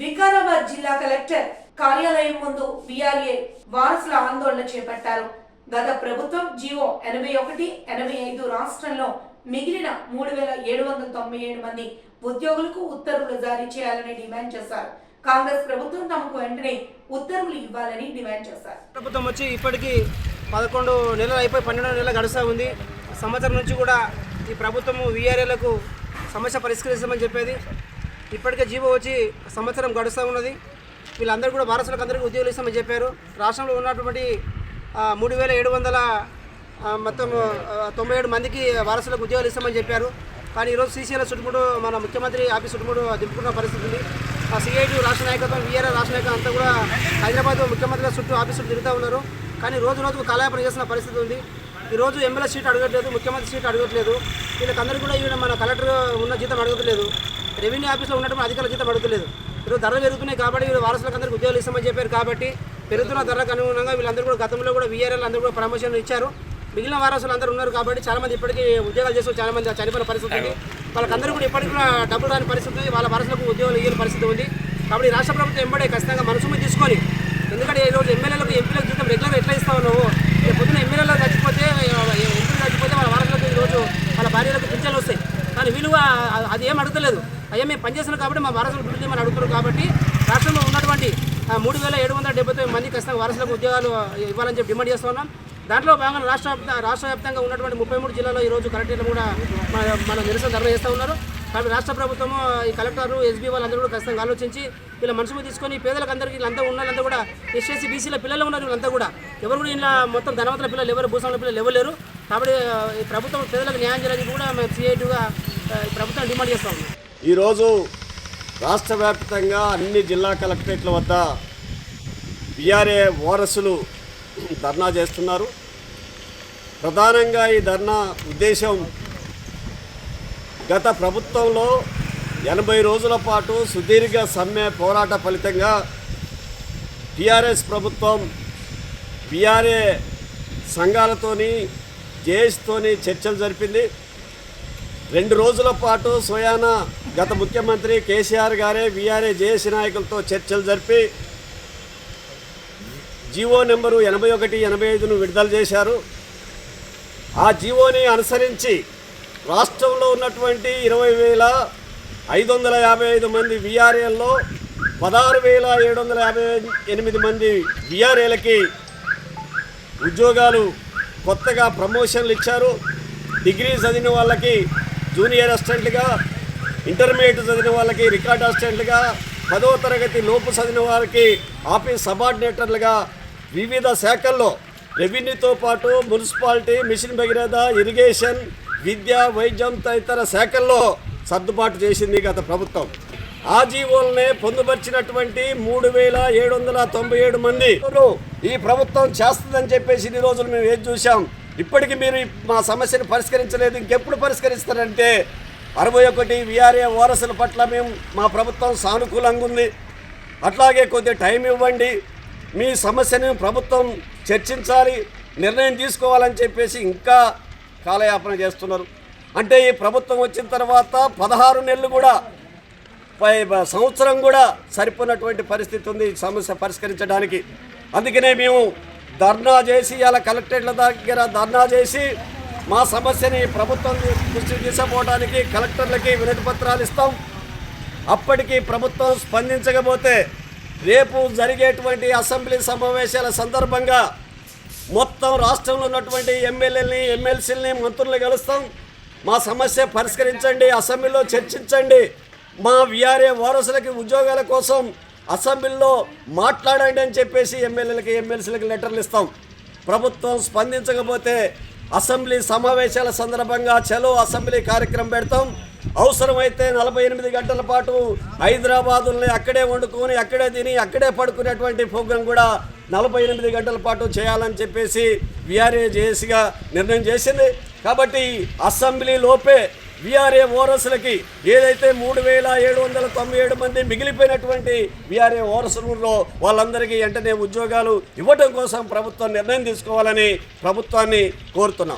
వికారాబాద్ జిల్లా కలెక్టర్ కార్యాలయం ముందు వీఆర్ఏ వారసుల ఆందోళన చేపట్టారు. గత ప్రభుత్వం జీవో 81-85 రాష్ట్రంలో మిగిలిన 3797 మంది ఉద్యోగులకు ఉత్తర్వులు జారీ చేయాలని డిమాండ్ చేశారు. కాంగ్రెస్ ప్రభుత్వం తమకు వెంటనే ఉత్తర్వులు ఇవ్వాలని డిమాండ్ చేశారు. ప్రభుత్వం వచ్చి ఇప్పటికీ 11 నెలలు అయిపోయి 12 నెలలు గడుస్తూ ఉంది. సంవత్సరం నుంచి కూడా ఈ ప్రభుత్వము వీఆర్ఏలకు సమస్య పరిష్కరిస్తామని చెప్పేది. ఇప్పటికే జీవో వచ్చి సంవత్సరం గడుస్తూ ఉన్నది. వీళ్ళందరూ కూడా వారసులకు అందరికీ ఉద్యోగాలు ఇస్తామని చెప్పారు. రాష్ట్రంలో ఉన్నటువంటి 3700 మొత్తం 97 మందికి వారసులకు ఉద్యోగాలు ఇస్తామని చెప్పారు. కానీ ఈరోజు సీసీఎల్ చుట్టుముడు మన ముఖ్యమంత్రి ఆఫీస్ చుట్టుముడు దింపుకున్న పరిస్థితి ఉంది. సిఐటి రాష్ట్ర నాయకత్వం వీఆర్ఏ రాష్ట్ర నాయకత్వం అంతా కూడా హైదరాబాద్ ముఖ్యమంత్రి చుట్టూ ఆఫీసు తిరుగుతూ ఉన్నారు. కానీ రోజు రోజుకు కాలయాపన చేసిన పరిస్థితి ఉంది. ఈరోజు ఎమ్మెల్యే సీట్ అడగట్లేదు, ముఖ్యమంత్రి సీట్ అడగట్లేదు. వీళ్ళకందరూ కూడా ఈయన మన కలెక్టర్ ఉన్న జీతం అడగట్లేదు, రెవెన్యూ ఆఫీస్లో ఉన్నటువంటి అధికారుల జీతం అడగట్లేదు. ఈరోజు ధరలు పెరుగుతున్నాయి కాబట్టి వీళ్ళు వారసులకు అందరికీ ఉద్యోగాలు ఇస్తామని చెప్పారు. కాబట్టి పెరుగుతున్న ధరలకు అనుగుణంగా వీళ్ళందరూ కూడా గతంలో కూడా వీఆర్ఏలు అందరూ కూడా ప్రమోషన్ ఇచ్చారు. మిగిలిన వారసులు అందరూ ఉన్నారు కాబట్టి చాలామంది ఇప్పటికీ ఉద్యోగాలు చేస్తూ చాలామంది చనిపోయిన పరిస్థితి ఉంది. వాళ్ళకందరూ కూడా ఇప్పటికీ కూడా డబ్బులు రాని పరిస్థితి ఉంది. వాళ్ళ వారసులకు ఉద్యోగాలు ఇయ్యని పరిస్థితి ఉంది. కాబట్టి రాష్ట్ర ప్రభుత్వం ఎంబడే ఖచ్చితంగా మనసు మీద తీసుకొని, ఎందుకంటే ఈరోజు ఎమ్మెల్యేలకు ఎంపీలకు జీతం రెగ్యులర్గా ఎట్లా ఇస్తావు నువ్వు? పొద్దున ఎమ్మెల్యేలకు చచ్చిపోతే ఎంపీలు చచ్చిపోతే వాళ్ళ వారసులకు ఈరోజు వాళ్ళ భార్యలకు పింఛన్లు వస్తాయి. కానీ వీళ్ళు అది ఏం అడగలేదు. అయ్యా మేము పనిచేస్తున్నాం కాబట్టి మా వారసులకు బిల్లు మనం అడుగుతున్నాం. కాబట్టి రాష్ట్రంలో ఉన్నటువంటి 3779 మంది ఖచ్చితంగా వారసులకు ఉద్యోగాలు ఇవ్వాలని చెప్పి డిమాండ్ చేస్తూ ఉన్నాం. దాంట్లో భాగంగా రాష్ట్ర వ్యాప్తంగా ఉన్నటువంటి 33 జిల్లాలో ఈరోజు కలెక్టర్లు కూడా మన నిరసన ధర్నా చేస్తూ ఉన్నారు. కాబట్టి రాష్ట్ర ప్రభుత్వము ఈ కలెక్టర్లు ఎస్బీ వాళ్ళందరూ కూడా ఖచ్చితంగా ఆలోచించి వీళ్ళ మనసు తీసుకొని పేదలకు అందరికీ వీళ్ళంతా ఉన్నదంతా కూడా ఎస్ఎస్సీ బీసీల పిల్లలు ఉన్నారు. వీళ్ళంతా కూడా ఎవరు కూడా ఇలా మొత్తం ధనవంతుల పిల్లలు ఎవరు, భూస్వాముల పిల్లలు ఎవరు లేరు. కాబట్టి ఈ ప్రభుత్వం పేదలకు న్యాయం చేయాలని కూడా మేము సిఐటిగా ప్రభుత్వం డిమాండ్ చేస్తూ ఉన్నాం. ఈరోజు రాష్ట్ర వ్యాప్తంగా అన్ని జిల్లా కలెక్టరేట్ల వద్ద వీఆర్ఏ వారసులు ధర్నా చేస్తున్నారు. ప్రధానంగా ఈ ధర్నా ఉద్దేశం గత ప్రభుత్వంలో 80 రోజుల పాటు సుదీర్ఘ సమ్మె పోరాట ఫలితంగా టీఆర్ఎస్ ప్రభుత్వం వీఆర్ఏ సంఘాలతోని జేఎస్తోని చర్చలు జరిపింది. 2 రోజుల పాటు స్వయాన గత ముఖ్యమంత్రి కేసీఆర్ గారే వీఆర్ఏ జేఏసీ నాయకులతో చర్చలు జరిపి జీవో నెంబరు 81-85ను విడుదల చేశారు. ఆ జీవోని అనుసరించి రాష్ట్రంలో ఉన్నటువంటి 20,555 మంది వీఆర్ఏల్లో 16,758 మంది వీఆర్ఏలకి ఉద్యోగాలు కొత్తగా ప్రమోషన్లు ఇచ్చారు. డిగ్రీ చదివిన వాళ్ళకి జూనియర్ అసిస్టెంట్లుగా, ఇంటర్మీడియట్ చదివిన వాళ్ళకి రికార్డ్ అసిస్టెంట్లుగా, 10వ తరగతి లోపు చదివిన వారికి ఆఫీస్ సబార్డినేటర్లుగా వివిధ శాఖల్లో రెవెన్యూతో పాటు మున్సిపాలిటీ, మిషన్ భగీరథ, ఇరిగేషన్, విద్య, వైద్యం తదితర శాఖల్లో సర్దుబాటు చేసింది గత ప్రభుత్వం. ఆ జీవోలనే పొందుపరిచినటువంటి 3797 మంది ఈ ప్రభుత్వం చేస్తుందని చెప్పేసి ఈ రోజులు మేము ఏది చూసాం. ఇప్పటికీ మీరు మా సమస్యను పరిష్కరించలేదు, ఇంకెప్పుడు పరిష్కరిస్తారంటే 61 వీఆర్ఏ వారసుల పట్ల మా ప్రభుత్వం సానుకూలంగా ఉంది. అట్లాగే కొద్దిగా టైం ఇవ్వండి, మీ సమస్యను ప్రభుత్వం చర్చించాలి, నిర్ణయం తీసుకోవాలని చెప్పేసి ఇంకా కాలయాపన చేస్తున్నారు. అంటే ఈ ప్రభుత్వం వచ్చిన తర్వాత 16 నెలలు కూడా సంవత్సరం కూడా సరిపోయినటువంటి పరిస్థితి ఉంది ఈ సమస్య పరిష్కరించడానికి. అందుకనే మేము ధర్నా చేసి ఇలా కలెక్టరేట్ల దగ్గర ధర్నా చేసి మా సమస్యని ప్రభుత్వం దృష్టికి తీసుకుపోవడానికి కలెక్టర్లకి వినతి పత్రాలు ఇస్తాం. అప్పటికి ప్రభుత్వం స్పందించకపోతే రేపు జరిగేటువంటి అసెంబ్లీ సమావేశాల సందర్భంగా మొత్తం రాష్ట్రంలో ఉన్నటువంటి ఎమ్మెల్యేలని, ఎమ్మెల్సీలని, మంత్రులను కలుస్తాం. మా సమస్య పరిష్కరించండి, అసెంబ్లీలో చర్చించండి, మా వీఆర్ఏ వారసులకి ఉద్యోగాల కోసం అసెంబ్లీలో మాట్లాడండి అని చెప్పేసి ఎమ్మెల్యేలకి, ఎమ్మెల్సీలకి లెటర్లు ఇస్తాం. ప్రభుత్వం స్పందించకపోతే అసెంబ్లీ సమావేశాల సందర్భంగా చలో అసెంబ్లీ కార్యక్రమం పెడతాం. అవసరమైతే 48 గంటల పాటు హైదరాబాదుల్ని అక్కడే వండుకొని, అక్కడే తిని, అక్కడే పడుకునేటువంటి ప్రోగ్రాం కూడా 48 గంటల పాటు చేయాలని చెప్పేసి వీఆర్ఏ జేఏసీగా నిర్ణయం చేసింది. కాబట్టి అసెంబ్లీ లోపే వీఆర్ఏ వారసులకి ఏదైతే 3797 మంది మిగిలిపోయినటువంటి వీఆర్ఏ వారసులలో వాళ్ళందరికీ వెంటనే ఉద్యోగాలు ఇవ్వడం కోసం ప్రభుత్వం నిర్ణయం తీసుకోవాలని ప్రభుత్వాన్ని కోరుతున్నాం.